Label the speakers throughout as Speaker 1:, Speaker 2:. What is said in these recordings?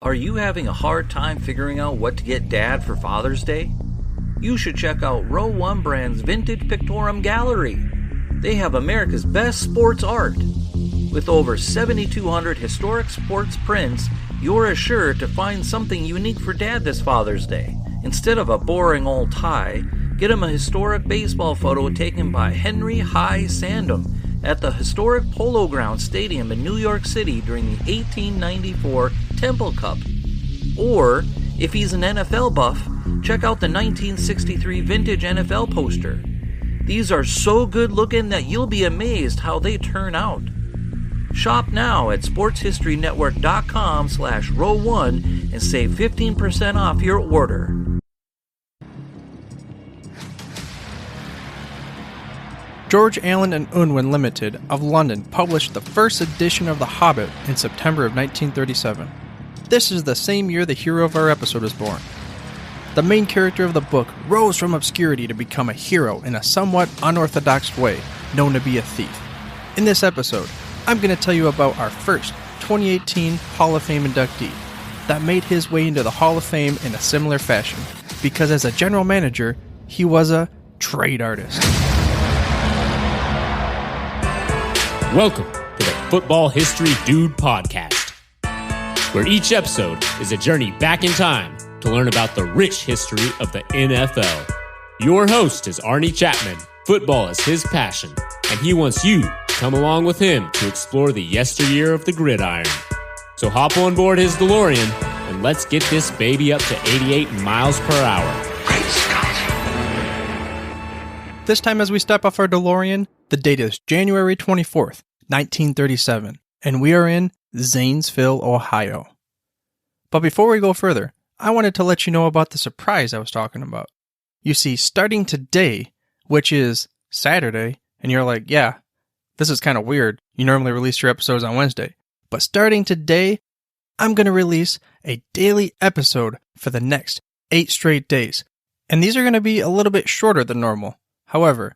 Speaker 1: Are you having a hard time figuring out what to get Dad for Father's Day? You should check out Row 1 Brand's Vintage Pictorum Gallery. They have America's best sports art. With over 7,200 historic sports prints, you're assured to find something unique for Dad this Father's Day. Instead of a boring old tie, get him a historic baseball photo taken by Henry High Sandham at the historic Polo Grounds Stadium in New York City during the 1894 Temple Cup. Or, if he's an NFL buff, check out the 1963 vintage NFL poster. These are so good looking that you'll be amazed how they turn out. Shop now at sportshistorynetwork.com/row1 and save 15% off your order.
Speaker 2: George Allen and Unwin Limited of London published the first edition of The Hobbit in September of 1937. This is the same year the hero of our episode was born. The main character of the book rose from obscurity to become a hero in a somewhat unorthodox way, known to be a thief. In this episode, I'm going to tell you about our first 2018 Hall of Fame inductee that made his way into the Hall of Fame in a similar fashion, because as a general manager, he was a trade artist.
Speaker 3: Welcome to the Football History Dude podcast, where each episode is a journey back in time to learn about the rich history of the NFL. Your host is Arnie Chapman. Football is his passion, and he wants you to come along with him to explore the yesteryear of the gridiron. So hop on board his DeLorean, and let's get this baby up to 88 miles per hour.
Speaker 4: Great Scott!
Speaker 2: This time as we step off our DeLorean, the date is January 24th, 1937, and we are in Zanesville, Ohio. But before we go further, I wanted to let you know about the surprise I was talking about. You see, starting today, which is Saturday, and you're like, yeah, this is kind of weird. You normally release your episodes on Wednesday. But starting today, I'm going to release a daily episode for the next 8 straight days. And these are going to be a little bit shorter than normal. However,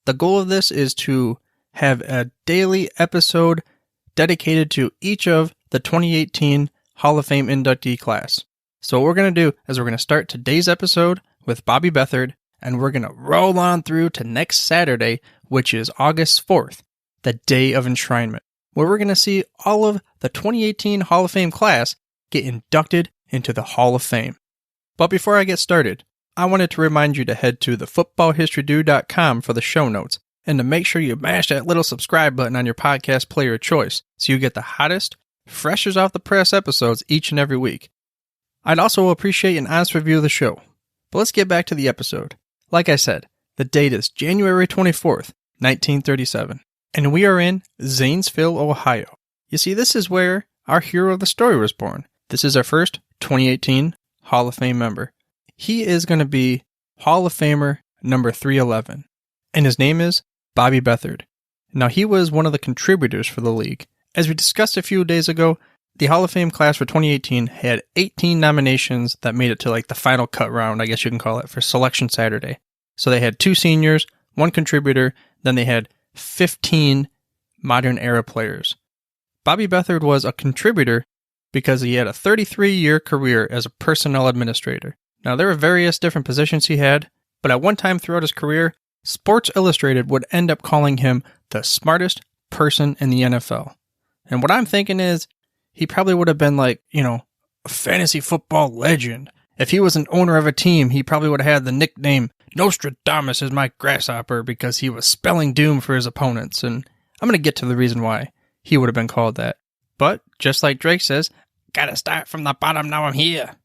Speaker 2: the goal of this is to have a daily episode dedicated to each of the 2018 Hall of Fame inductee class. So what we're going to do is we're going to start today's episode with Bobby Beathard, and we're going to roll on through to next Saturday, which is August 4th, the day of enshrinement, where we're going to see all of the 2018 Hall of Fame class get inducted into the Hall of Fame. But before I get started, I wanted to remind you to head to thefootballhistorydude.com for the show notes, and to make sure you mash that little subscribe button on your podcast player of choice so you get the hottest, freshest off the press episodes each and every week. I'd also appreciate an honest review of the show. But let's get back to the episode. Like I said, the date is January 24th, 1937, and we are in Zanesville, Ohio. You see, this is where our hero of the story was born. This is our first 2018 Hall of Fame member. He is going to be Hall of Famer number 311, and his name is Bobby Beathard. Now, he was one of the contributors for the league. As we discussed a few days ago, the Hall of Fame class for 2018 had 18 nominations that made it to like the final cut round, I guess you can call it, for Selection Saturday. So they had 2 seniors, 1 contributor, then they had 15 modern era players. Bobby Beathard was a contributor because he had a 33-year career as a personnel administrator. Now, there were various different positions he had, but at one time throughout his career, Sports Illustrated would end up calling him the smartest person in the NFL. And what I'm thinking is, he probably would have been like, a fantasy football legend. If he was an owner of a team, he probably would have had the nickname Nostradamus is my grasshopper because he was spelling doom for his opponents. And I'm going to get to the reason why he would have been called that. But just like Drake says, gotta start from the bottom, now I'm here.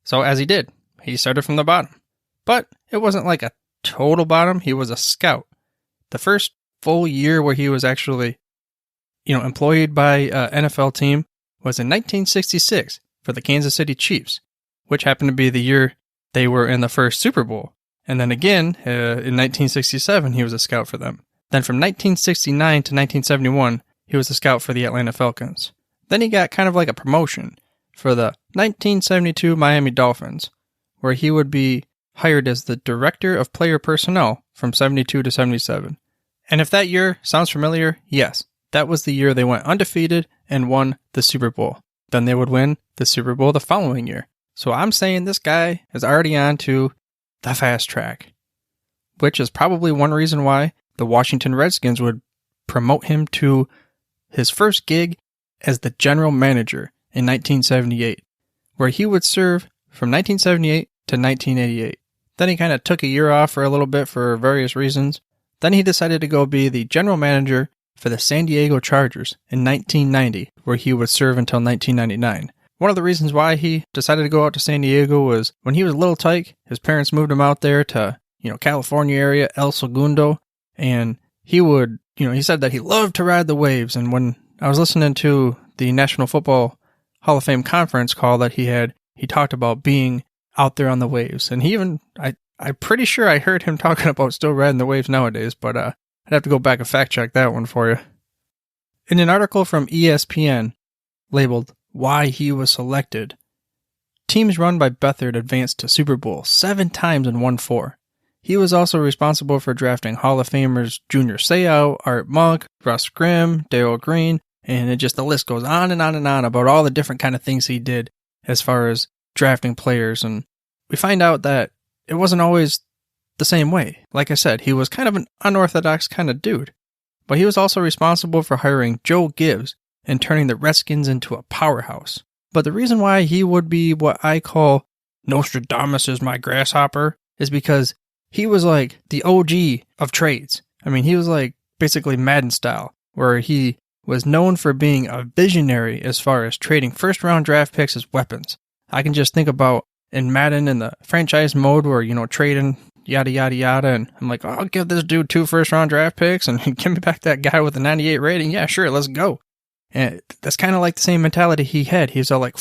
Speaker 2: So as he did, he started from the bottom. But it wasn't like a total bottom, he was a scout. The first full year where he was actually, employed by an NFL team was in 1966 for the Kansas City Chiefs, which happened to be the year they were in the first Super Bowl. And then again, in 1967, he was a scout for them. Then from 1969 to 1971, he was a scout for the Atlanta Falcons. Then he got kind of like a promotion for the 1972 Miami Dolphins, where he would be hired as the Director of Player Personnel from 72 to 77. And if that year sounds familiar, yes, that was the year they went undefeated and won the Super Bowl. then they would win the Super Bowl the following year. So I'm saying this guy is already on to the fast track, which is probably one reason why the Washington Redskins would promote him to his first gig as the general manager in 1978, where he would serve from 1978 to 1988. Then he kind of took a year off for a little bit for various reasons. Then he decided to go be the general manager for the San Diego Chargers in 1990, where he would serve until 1999. One of the reasons why he decided to go out to San Diego was when he was a little tyke, his parents moved him out there to, California area, El Segundo, and he would, he said that he loved to ride the waves. And when I was listening to the National Football Hall of Fame conference call that he talked about being out there on the waves. And he even, I'm pretty sure I heard him talking about still riding the waves nowadays, but I'd have to go back and fact check that one for you. In an article from ESPN labeled Why He Was Selected, teams run by Beathard advanced to Super Bowl 7 times and won 4. He was also responsible for drafting Hall of Famers Junior Seau, Art Monk, Russ Grimm, Darrell Green, and the list goes on and on and on about all the different kind of things he did as far as drafting players. And we find out that it wasn't always the same way. Like I said, he was kind of an unorthodox kind of dude. But he was also responsible for hiring Joe Gibbs and turning the Redskins into a powerhouse. But the reason why he would be what I call Nostradamus is my grasshopper is because he was like the OG of trades. I mean, he was like basically Madden style, where he was known for being a visionary as far as trading first-round draft picks as weapons. I can just think about in Madden in the franchise mode where, trading, yada, yada, yada, and I'm like, I'll give this dude 2 first-round draft picks and give me back that guy with a 98 rating. Yeah, sure, let's go. And that's kind of like the same mentality he had. He's all like,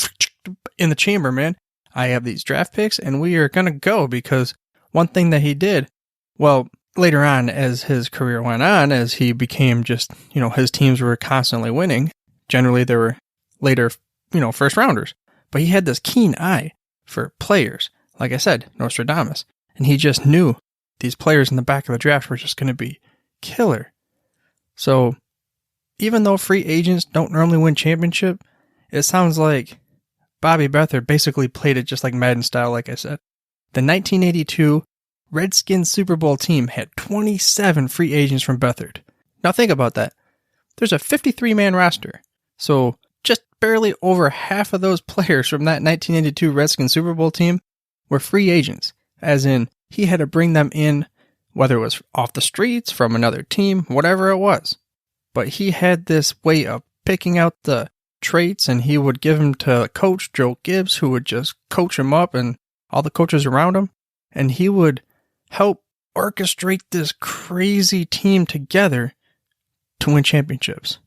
Speaker 2: in the chamber, man. I have these draft picks, and we are going to go because one thing that he did, well, later on as his career went on, as he became just, his teams were constantly winning. Generally, they were later, first rounders. But he had this keen eye for players. Like I said, Nostradamus. And he just knew these players in the back of the draft were just going to be killer. So even though free agents don't normally win championship, it sounds like Bobby Beathard basically played it just like Madden style, like I said. The 1982 Redskins Super Bowl team had 27 free agents from Beathard. Now think about that. There's a 53-man roster. So just barely over half of those players from that 1982 Redskins Super Bowl team were free agents. As in, he had to bring them in, whether it was off the streets, from another team, whatever it was. But he had this way of picking out the traits, and he would give them to Coach Joe Gibbs, who would just coach him up, and all the coaches around him. And he would help orchestrate this crazy team together to win championships.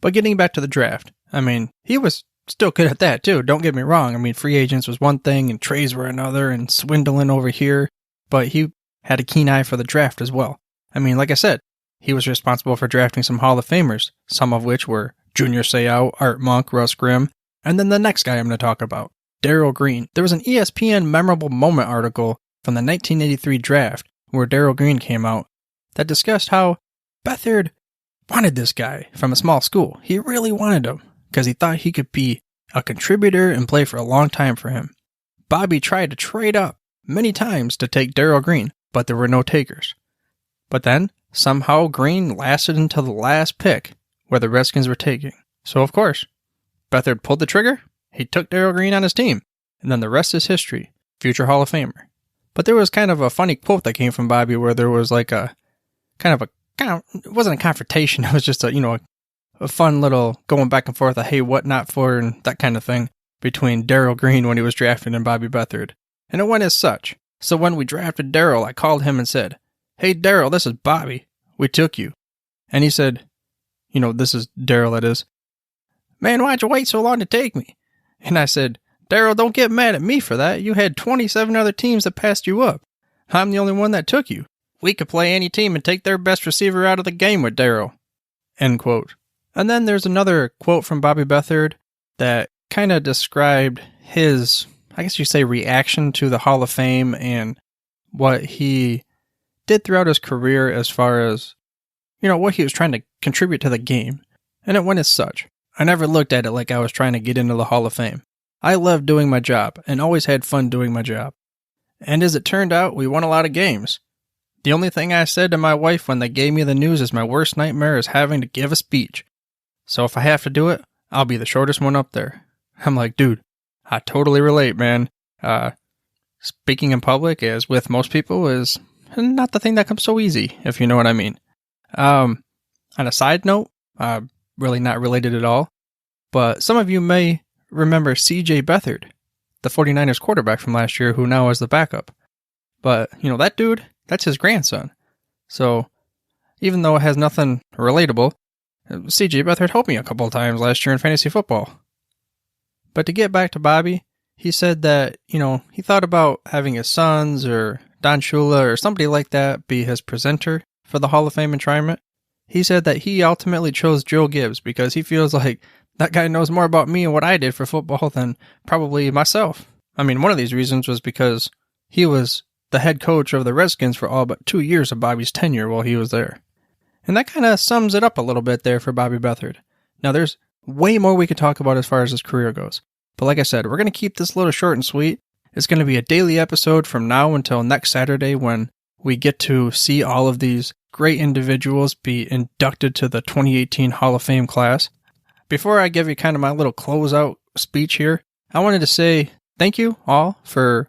Speaker 2: But getting back to the draft, I mean, he was still good at that too, don't get me wrong. I mean, free agents was one thing and trades were another and swindling over here, but he had a keen eye for the draft as well. I mean, like I said, he was responsible for drafting some Hall of Famers, some of which were Junior Seau, Art Monk, Russ Grimm, and then the next guy I'm going to talk about, Darrell Green. There was an ESPN Memorable Moment article from the 1983 draft where Darrell Green came out that discussed how Beathard wanted this guy from a small school. He really wanted him because he thought he could be a contributor and play for a long time for him. Bobby tried to trade up many times to take Darrell Green, but there were no takers. But then, somehow Green lasted until the last pick where the Redskins were taking. So of course, Beathard pulled the trigger, he took Darrell Green on his team, and then the rest is history. Future Hall of Famer. But there was kind of a funny quote that came from Bobby where there was like it wasn't a confrontation, it was just a fun little going back and forth of hey, what not for, and that kind of thing between Darrell Green when he was drafted and Bobby Beathard. And it went as such. So when we drafted Darrell, I called him and said, "Hey Darrell, this is Bobby. We took you." And he said, this is Darrell, that is, "Man, why'd you wait so long to take me?" And I said, "Darrell, don't get mad at me for that. You had 27 other teams that passed you up. I'm the only one that took you. We could play any team and take their best receiver out of the game with Darrell." End quote. And then there's another quote from Bobby Beathard that kind of described his, I guess you say, reaction to the Hall of Fame and what he did throughout his career as far as, what he was trying to contribute to the game. And it went as such. I never looked at it like I was trying to get into the Hall of Fame. I loved doing my job and always had fun doing my job. And as it turned out, we won a lot of games. The only thing I said to my wife when they gave me the news is my worst nightmare is having to give a speech. So if I have to do it, I'll be the shortest one up there. I'm like, dude, I totally relate, man. Speaking in public, as with most people, is not the thing that comes so easy, if you know what I mean. On a side note, really not related at all, but some of you may remember C.J. Beathard, the 49ers quarterback from last year, who now is the backup. But, that dude, that's his grandson. So, even though it has nothing relatable, C.J. Beathard helped me a couple of times last year in fantasy football. But to get back to Bobby, he said that, he thought about having his sons or Don Shula or somebody like that be his presenter for the Hall of Fame enshrinement. He said that he ultimately chose Joe Gibbs because he feels like that guy knows more about me and what I did for football than probably myself. I mean, one of these reasons was because he was the head coach of the Redskins for all but 2 years of Bobby's tenure while he was there. And that kind of sums it up a little bit there for Bobby Beathard. Now, there's way more we could talk about as far as his career goes. But like I said, we're going to keep this a little short and sweet. It's going to be a daily episode from now until next Saturday when we get to see all of these great individuals be inducted to the 2018 Hall of Fame class. Before I give you kind of my little closeout speech here, I wanted to say thank you all for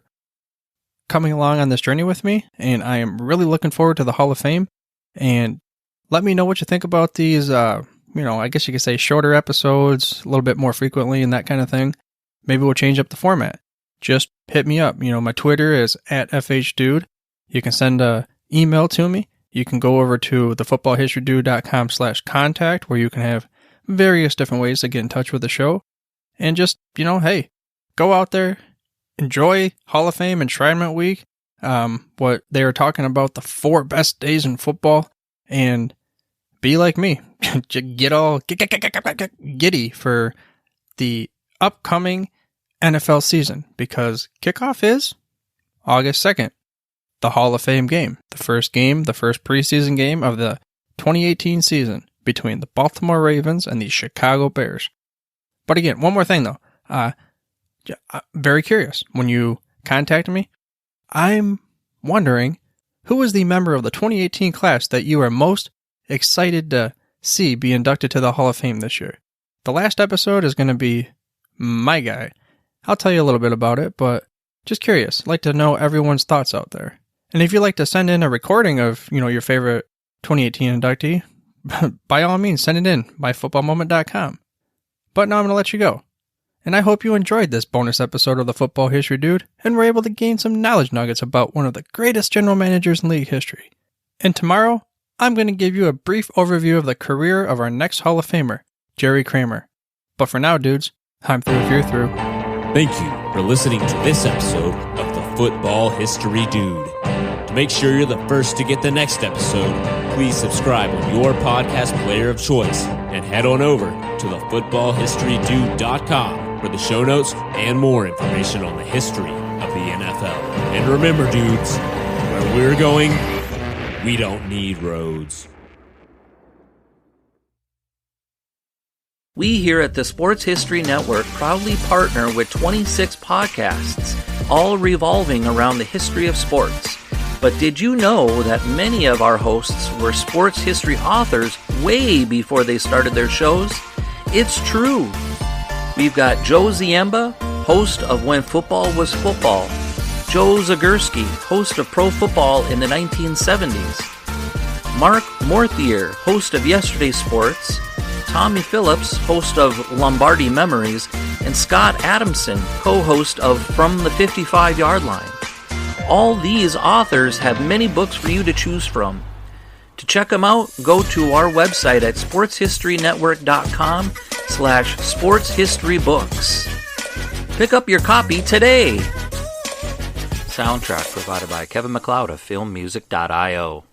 Speaker 2: coming along on this journey with me, and I am really looking forward to the Hall of Fame. And let me know what you think about these, I guess you could say shorter episodes, a little bit more frequently and that kind of thing. Maybe we'll change up the format. Just hit me up. My Twitter is @FHDude. You can send an email to me. You can go over to thefootballhistorydude.com/contact where you can have various different ways to get in touch with the show. And just, hey, go out there, enjoy Hall of Fame enshrinement week. What they were talking about, the 4 best days in football, and be like me. Get all giddy for the upcoming NFL season, because kickoff is August 2nd. The Hall of Fame game. The first preseason game of the 2018 season between the Baltimore Ravens and the Chicago Bears. But again, one more thing though. I'm very curious. When you contact me, I'm wondering who is the member of the 2018 class that you are most excited to see be inducted to the Hall of Fame this year. The last episode is going to be my guy. I'll tell you a little bit about it, but just curious. I'd like to know everyone's thoughts out there. And if you'd like to send in a recording of, your favorite 2018 inductee, by all means, send it in, myfootballmoment.com. But now I'm going to let you go. And I hope you enjoyed this bonus episode of the Football History Dude and were able to gain some knowledge nuggets about one of the greatest general managers in league history. And tomorrow, I'm going to give you a brief overview of the career of our next Hall of Famer, Jerry Kramer. But for now, dudes, I'm through if you're through.
Speaker 3: Thank you for listening to this episode of the Football History Dude. To make sure you're the first to get the next episode, please subscribe on your podcast player of choice and head on over to thefootballhistorydude.com for the show notes and more information on the history of the NFL. And remember, dudes, where we're going, we don't need roads.
Speaker 1: We here at the Sports History Network proudly partner with 26 podcasts, all revolving around the history of sports. But did you know that many of our hosts were sports history authors way before they started their shows? It's true. We've got Joe Ziemba, host of When Football Was Football, Joe Zagurski, host of Pro Football in the 1970s, Mark Morthier, host of Yesterday Sports, Tommy Phillips, host of Lombardi Memories, and Scott Adamson, co-host of From the 55-Yard Line. All these authors have many books for you to choose from. To check them out, go to our website at sportshistorynetwork.com/sportshistorybooks. Pick up your copy today. Soundtrack provided by Kevin MacLeod of filmmusic.io.